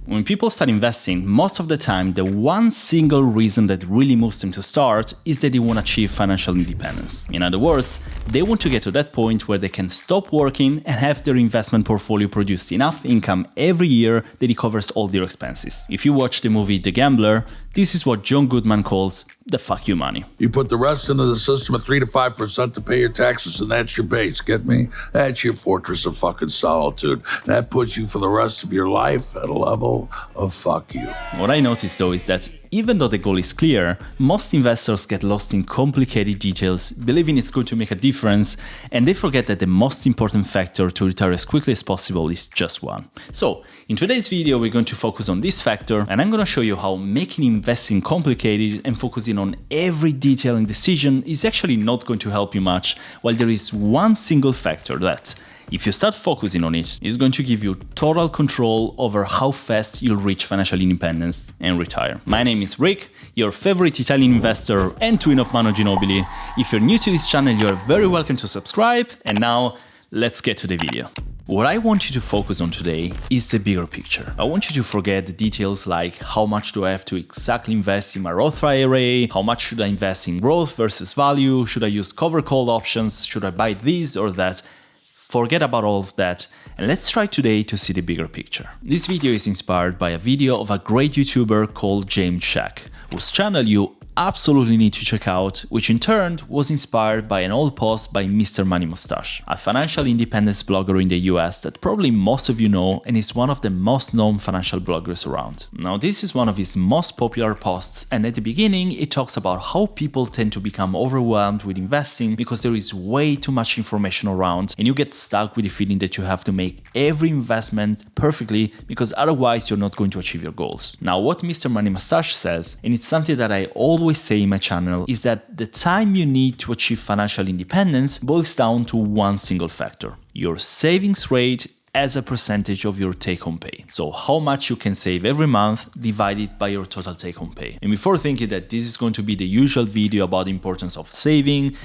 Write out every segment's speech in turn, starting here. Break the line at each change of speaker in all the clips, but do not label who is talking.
When people start investing, most of the time, the one single reason that really moves them to start is that they want to achieve financial independence. In other words, they want to get to that point where they can stop working and have their investment portfolio produce enough income every year that it covers all their expenses. If you watch the movie The Gambler, this is what John Goodman calls the fuck you money.
You put the rest into the system at 3 to 5% to pay your taxes, and that's your base, get me? That's your fortress of fucking solitude. That puts you for the rest of your life at a level of fuck you.
What I noticed though is that even though the goal is clear, most investors get lost in complicated details, believing it's going to make a difference, and they forget that the most important factor to retire as quickly as possible is just one. So, in today's video, we're going to focus on this factor, and I'm going to show you how making investing complicated and focusing on every detail and decision is actually not going to help you much, while there is one single factor that, if you start focusing on it, is going to give you total control over how fast you'll reach financial independence and retire. My name is Rick, your favorite Italian investor and twin of Mano Ginobili. If you're new to this channel, you're very welcome to subscribe. And now, let's get to the video. What I want you to focus on today is the bigger picture. I want you to forget the details like how much do I have to exactly invest in my Roth IRA, how much should I invest in growth versus value, should I use cover call options, should I buy this or that. Forget about all of that, and let's try today to see the bigger picture. This video is inspired by a video of a great YouTuber called James Shack, whose channel you absolutely need to check out, which in turn was inspired by an old post by Mr. Money Mustache, a financial independence blogger in the US that probably most of you know and is one of the most known financial bloggers around. Now, this is one of his most popular posts, and at the beginning it talks about how people tend to become overwhelmed with investing because there is way too much information around and you get stuck with the feeling that you have to make every investment perfectly because otherwise you're not going to achieve your goals. Now, what Mr. Money Mustache says, and it's something that I always say in my channel, is that the time you need to achieve financial independence boils down to one single factor: your savings rate as a percentage of your take-home pay. So how much you can save every month divided by your total take-home pay. And before thinking that this is going to be the usual video about the importance of saving,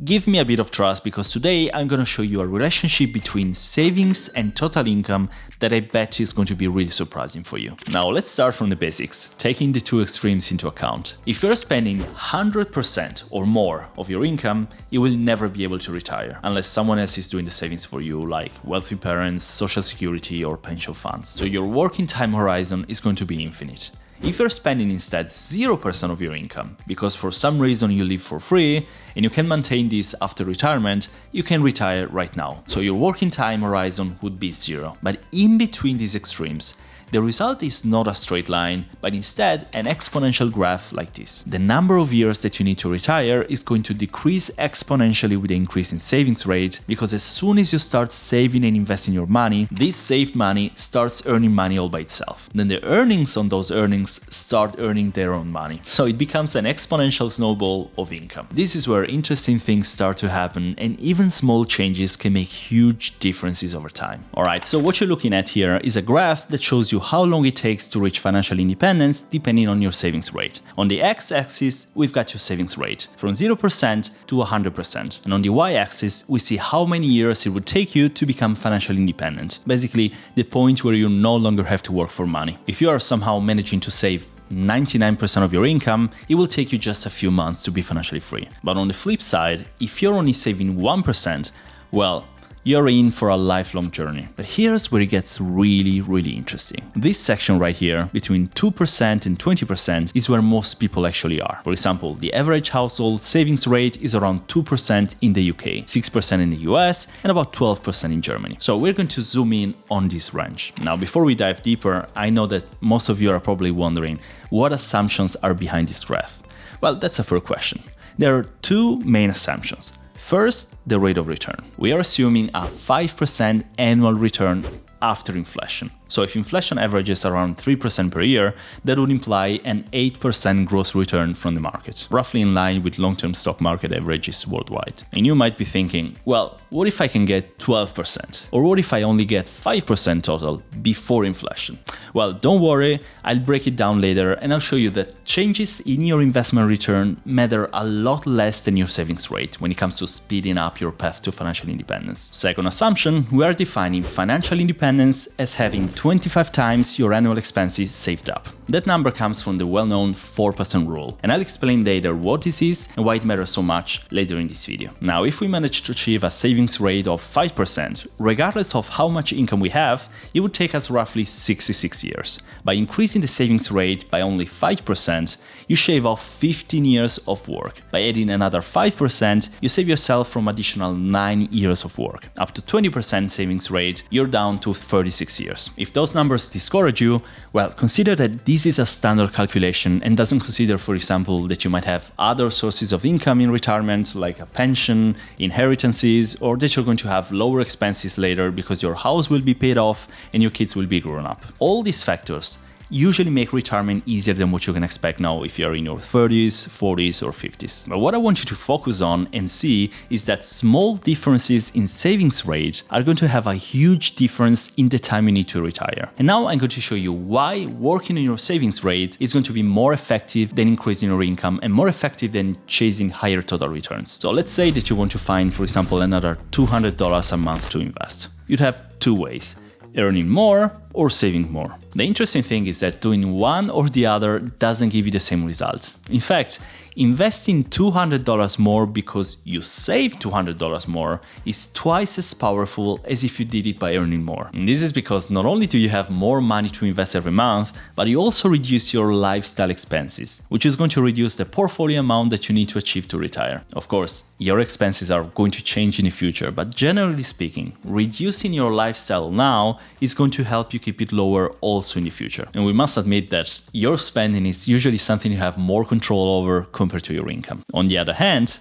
give me a bit of trust, because today I'm going to show you a relationship between savings and total income that I bet is going to be really surprising for you. Now let's start from the basics, taking the two extremes into account. If you're spending 100% or more of your income, you will never be able to retire unless someone else is doing the savings for you, like wealthy parents, social security, or pension funds. So your working time horizon is going to be infinite. If you're spending instead 0% of your income, because for some reason you live for free and you can maintain this after retirement, you can retire right now. So your working time horizon would be 0. But in between these extremes, the result is not a straight line, but instead an exponential graph like this. The number of years that you need to retire is going to decrease exponentially with the increase in savings rate, because as soon as you start saving and investing your money, this saved money starts earning money all by itself. Then the earnings on those earnings start earning their own money. So it becomes an exponential snowball of income. This is where interesting things start to happen, and even small changes can make huge differences over time. Alright, so what you're looking at here is a graph that shows you how long it takes to reach financial independence depending on your savings rate. On the x-axis, we've got your savings rate, from 0% to 100%. And on the y-axis, we see how many years it would take you to become financially independent. Basically, the point where you no longer have to work for money. If you are somehow managing to save 99% of your income, it will take you just a few months to be financially free. But on the flip side, if you're only saving 1%, well, you're in for a lifelong journey. But here's where it gets really interesting. This section right here, between 2% and 20%, is where most people actually are. For example, the average household savings rate is around 2% in the UK, 6% in the US, and about 12% in Germany. So we're going to zoom in on this range. Now, before we dive deeper, I know that most of you are probably wondering what assumptions are behind this graph. Well, that's a fair question. There are two main assumptions. First, the rate of return. We are assuming a 5% annual return after inflation. So if inflation averages around 3% per year, that would imply an 8% gross return from the market, roughly in line with long-term stock market averages worldwide. And you might be thinking, well, what if I can get 12%? Or what if I only get 5% total before inflation? Well, don't worry, I'll break it down later and I'll show you that changes in your investment return matter a lot less than your savings rate when it comes to speeding up your path to financial independence. Second assumption, we are defining financial independence as having 25 times your annual expenses saved up. That number comes from the well-known 4% rule, and I'll explain later what this is and why it matters so much later in this video. Now, if we manage to achieve a savings rate of 5%, regardless of how much income we have, it would take us roughly 66 years. By increasing the savings rate by only 5%, you shave off 15 years of work. By adding another 5%, you save yourself from additional 9 years of work. Up to 20% savings rate, you're down to 36 years. If those numbers discourage you, well, consider that this is a standard calculation and doesn't consider, for example, that you might have other sources of income in retirement, like a pension, inheritances, or that you're going to have lower expenses later because your house will be paid off and your kids will be grown up. All these factors usually make retirement easier than what you can expect now if you're in your 30s, 40s, or 50s. But what I want you to focus on and see is that small differences in savings rate are going to have a huge difference in the time you need to retire. And now I'm going to show you why working on your savings rate is going to be more effective than increasing your income and more effective than chasing higher total returns. So let's say that you want to find, for example, another $200 a month to invest. You'd have two ways: earning more or saving more. The interesting thing is that doing one or the other doesn't give you the same result. In fact, investing $200 more because you save $200 more is twice as powerful as if you did it by earning more. And this is because not only do you have more money to invest every month, but you also reduce your lifestyle expenses, which is going to reduce the portfolio amount that you need to achieve to retire. Of course, your expenses are going to change in the future, but generally speaking, reducing your lifestyle now is going to help you keep it lower also in the future. And we must admit that your spending is usually something you have more control over compared to your income. On the other hand,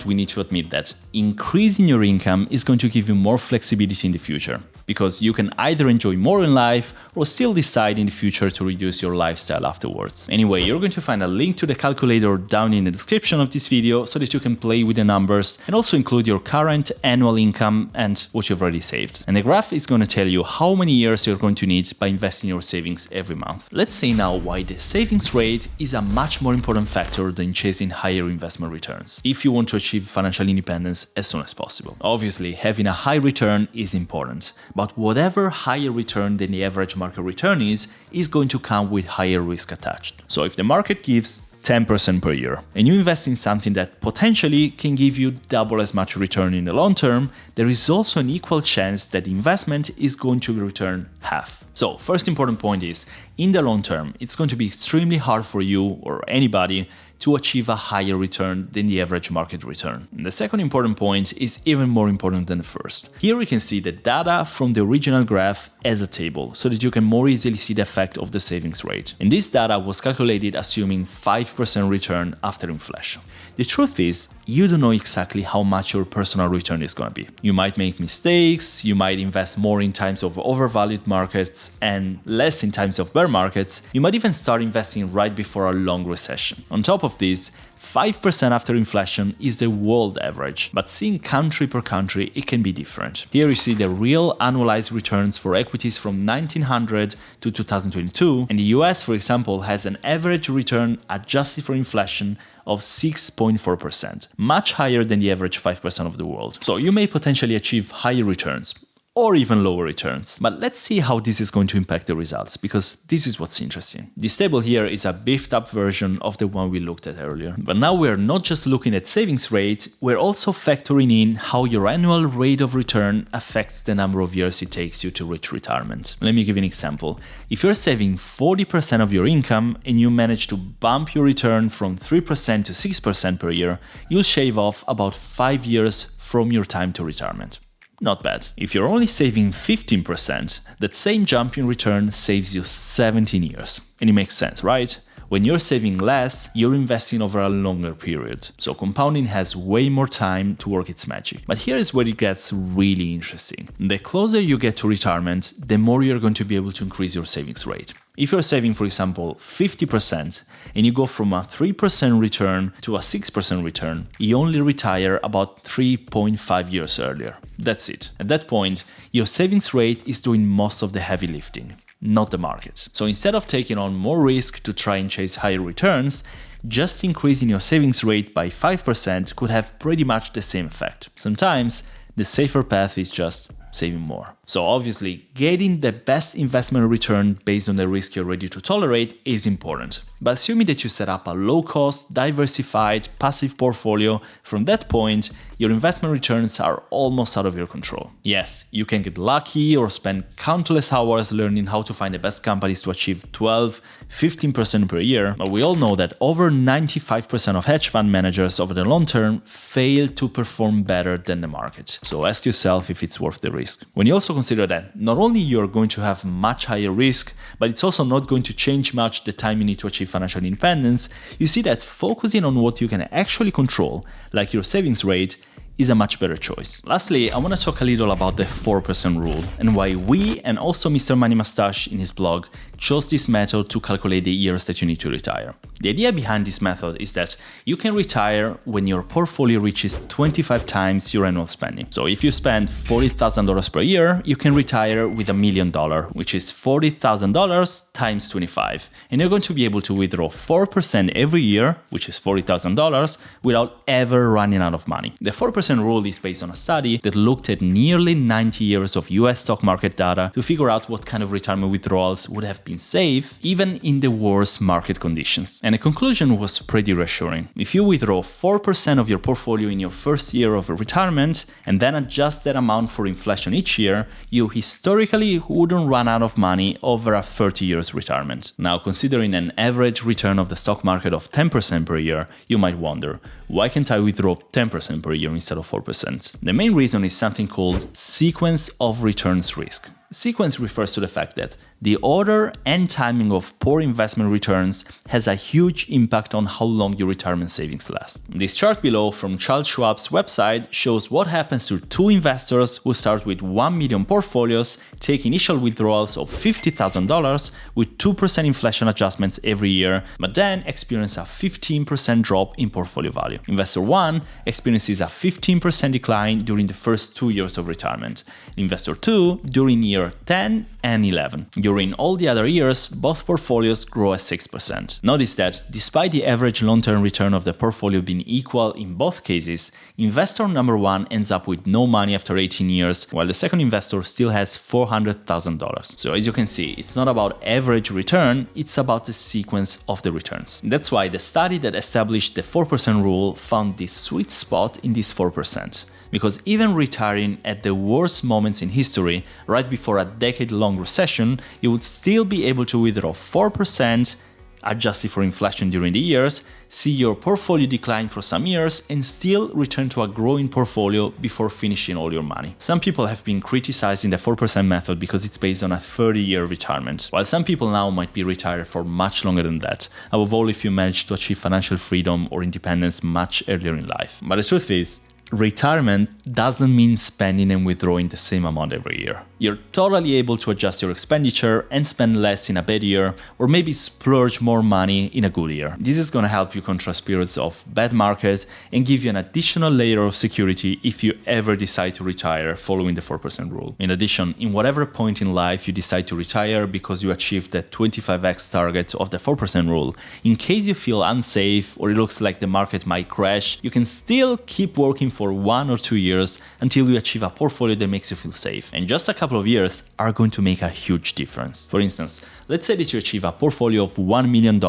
we need to admit that increasing your income is going to give you more flexibility in the future, because you can either enjoy more in life or still decide in the future to reduce your lifestyle afterwards. Anyway, you're going to find a link to the calculator down in the description of this video so that you can play with the numbers and also include your current annual income and what you've already saved. And the graph is going to tell you how many years you're going to need by investing your savings every month. Let's say now why the savings rate is a much more important factor than chasing higher investment returns if you want to achieve financial independence as soon as possible. Obviously, having a high return is important, but whatever higher return than the average market return is going to come with higher risk attached. So if the market gives 10% per year and you invest in something that potentially can give you double as much return in the long term, there is also an equal chance that the investment is going to return half. So first important point is, in the long term, it's going to be extremely hard for you or anybody to achieve a higher return than the average market return. And the second important point is even more important than the first. Here we can see the data from the original graph as a table so that you can more easily see the effect of the savings rate. And this data was calculated assuming 5% return after inflation. The truth is, you don't know exactly how much your personal return is going to be. You might make mistakes, you might invest more in times of overvalued markets and less in times of bear markets. You might even start investing right before a long recession. On top of this, 5% after inflation is the world average, but seeing country per country, it can be different. Here you see the real annualized returns for equities from 1900 to 2022, and the US, for example, has an average return adjusted for inflation of 6.4%, much higher than the average 5% of the world. So you may potentially achieve higher returns, or even lower returns. But let's see how this is going to impact the results, because this is what's interesting. This table here is a beefed up version of the one we looked at earlier. But now we're not just looking at savings rate, we're also factoring in how your annual rate of return affects the number of years it takes you to reach retirement. Let me give you an example. If you're saving 40% of your income and you manage to bump your return from 3% to 6% per year, you'll shave off about 5 years from your time to retirement. Not bad. If you're only saving 15%, that same jump in return saves you 17 years. And it makes sense, right? When you're saving less, you're investing over a longer period. So compounding has way more time to work its magic. But here is where it gets really interesting. The closer you get to retirement, the more you're going to be able to increase your savings rate. If you're saving, for example, 50% and you go from a 3% return to a 6% return, you only retire about 3.5 years earlier. That's it. At that point, your savings rate is doing most of the heavy lifting, not the market. So instead of taking on more risk to try and chase higher returns, just increasing your savings rate by 5% could have pretty much the same effect. Sometimes, the safer path is just saving more. So obviously, getting the best investment return based on the risk you're ready to tolerate is important. But assuming that you set up a low-cost, diversified, passive portfolio, from that point, your investment returns are almost out of your control. Yes, you can get lucky or spend countless hours learning how to find the best companies to achieve 12-15% per year, but we all know that over 95% of hedge fund managers over the long term fail to perform better than the market. So ask yourself if it's worth the risk. When you also consider that not only you're going to have much higher risk, but it's also not going to change much the time you need to achieve financial independence, you see that focusing on what you can actually control, like your savings rate, is a much better choice. Lastly, I want to talk a little about the 4% rule and why we and also Mr. Money Mustache in his blog chose this method to calculate the years that you need to retire. The idea behind this method is that you can retire when your portfolio reaches 25 times your annual spending. So if you spend $40,000 per year, you can retire with $1 million, which is $40,000 times 25. And you're going to be able to withdraw 4% every year, which is $40,000, without ever running out of money. The 4% rule is based on a study that looked at nearly 90 years of US stock market data to figure out what kind of retirement withdrawals would have been safe, even in the worst market conditions. And the conclusion was pretty reassuring. If you withdraw 4% of your portfolio in your first year of retirement and then adjust that amount for inflation each year, you historically wouldn't run out of money over a 30 years retirement. Now, considering an average return of the stock market of 10% per year, you might wonder, why can't I withdraw 10% per year instead of 4%? The main reason is something called sequence of returns risk. Sequence refers to the fact that the order and timing of poor investment returns has a huge impact on how long your retirement savings last. This chart below from Charles Schwab's website shows what happens to two investors who start with 1 million portfolios, take initial withdrawals of $50,000 with 2% inflation adjustments every year, but then experience a 15% drop in portfolio value. Investor 1 experiences a 15% decline during the first 2 years of retirement. Investor 2 during year 10 and 11. During all the other years, both portfolios grow at 6%. Notice that despite the average long-term return of the portfolio being equal in both cases, investor number 1 ends up with no money after 18 years, while the second investor still has $400,000. So as you can see, it's not about average return, it's about the sequence of the returns. That's why the study that established the 4% rule found this sweet spot in this 4%. Because even retiring at the worst moments in history, right before a decade-long recession, you would still be able to withdraw 4%, adjusted for inflation during the years, see your portfolio decline for some years, and still return to a growing portfolio before finishing all your money. Some people have been criticizing the 4% method because it's based on a 30-year retirement, while some people now might be retired for much longer than that, above all if you manage to achieve financial freedom or independence much earlier in life. But the truth is, retirement doesn't mean spending and withdrawing the same amount every year. You're totally able to adjust your expenditure and spend less in a bad year, or maybe splurge more money in a good year. This is going to help you contrast periods of bad markets and give you an additional layer of security if you ever decide to retire following the 4% rule. In addition, in whatever point in life you decide to retire because you achieved the 25x target of the 4% rule, in case you feel unsafe or it looks like the market might crash, you can still keep working for 1 or 2 years until you achieve a portfolio that makes you feel safe. And just a couple of years are going to make a huge difference. For instance, let's say that you achieve a portfolio of $1 million,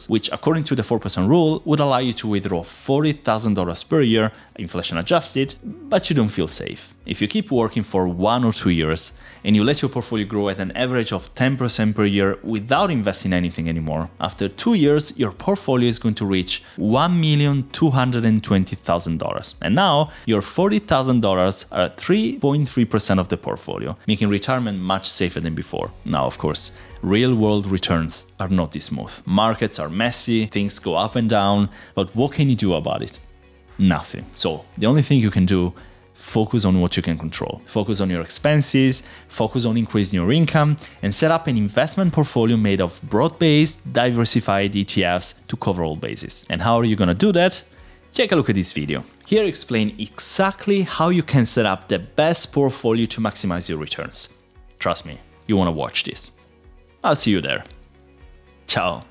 which according to the 4% rule would allow you to withdraw $40,000 per year, inflation adjusted, but you don't feel safe. If you keep working for 1 or 2 years and you let your portfolio grow at an average of 10% per year without investing anything anymore, after 2 years, your portfolio is going to reach $1,220,000. And now your $40,000 are 3.3% of the portfolio, making retirement much safer than before. Now, of course, real-world returns are not this smooth. Markets are messy, things go up and down, but what can you do about it? Nothing. So the only thing you can do, focus on what you can control. Focus on your expenses, focus on increasing your income, and set up an investment portfolio made of broad-based, diversified ETFs to cover all bases. And how are you going to do that? Take a look at this video. Here I explain exactly how you can set up the best portfolio to maximize your returns. Trust me, you want to watch this. I'll see you there. Ciao.